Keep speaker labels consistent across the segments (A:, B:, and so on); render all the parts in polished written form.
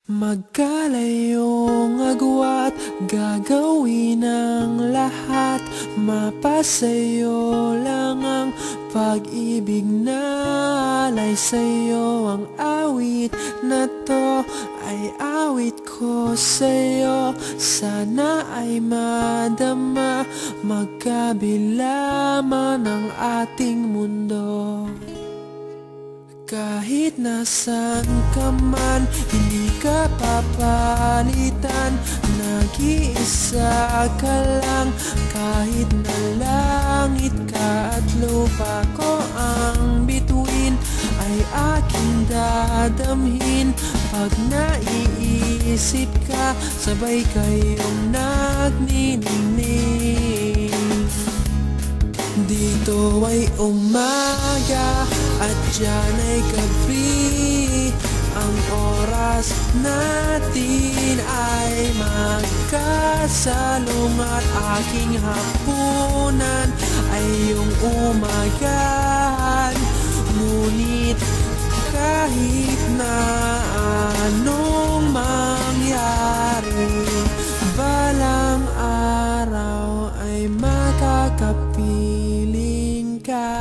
A: Magkalayong agwat, gagawin ang lahat. Mapasayo lang ang pag-ibig na alay sa'yo. Ang awit na to ay awit ko sa'yo. Sana ay madama, magkabila man ang ating mundo. Kahit nasaan ka man, hindi ka papalitan. Nag-iisa ka lang, kahit na langit ka at lupa ko ang bituin, ay aking dadamhin. Pag naiisip ka, sabay kayong nagniningning. Dito ay umaga at diyan ay gabi. Ang oras natin ay magkasalungat. Aking hapunan ay iyong umagahan. Ngunit kahit na anong mangyari, balang araw ay makakapiling ka.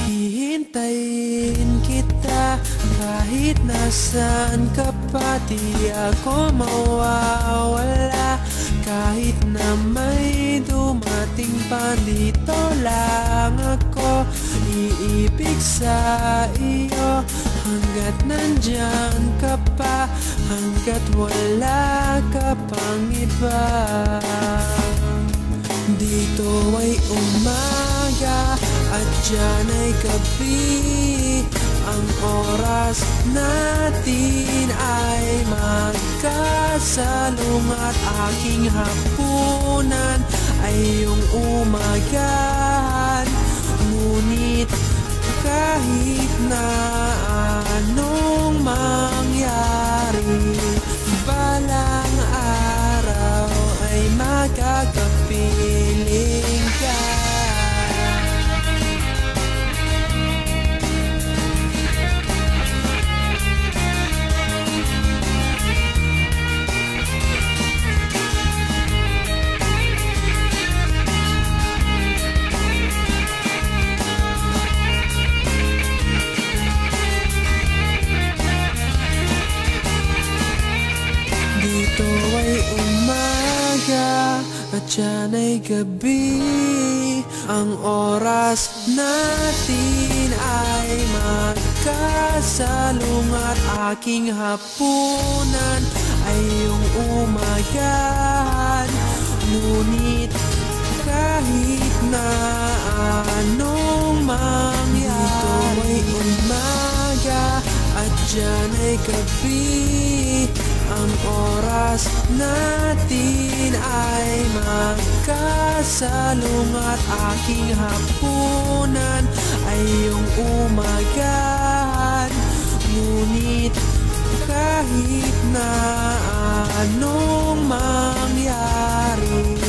A: Hihintayin kita kahit nasaan ka pa. Di ako mawawala kahit na may dumating pa. Dito lang ako iibig sa iyo hanggat nandyan ka pa, hanggat wala ka pang iba. Dito ay umaga at diyan ay gabi. Ang oras natin ay magkasalungat. Aking hapunan ay iyong umagahan. Ngunit kahit na anong mangyari, balang araw ay magkakapiling ka. Dito ay umaga at diyan ay gabi. Ang oras natin ay magkasalungat. Aking hapunan ay iyong umagahan. Ngunit kahit na anong mangyari, dito ay umaga at diyan ay gabi. Ang oras natin ay magkasalungat. Aking hapunan ay iyong umagahan. Ngunit kahit na anong mangyari,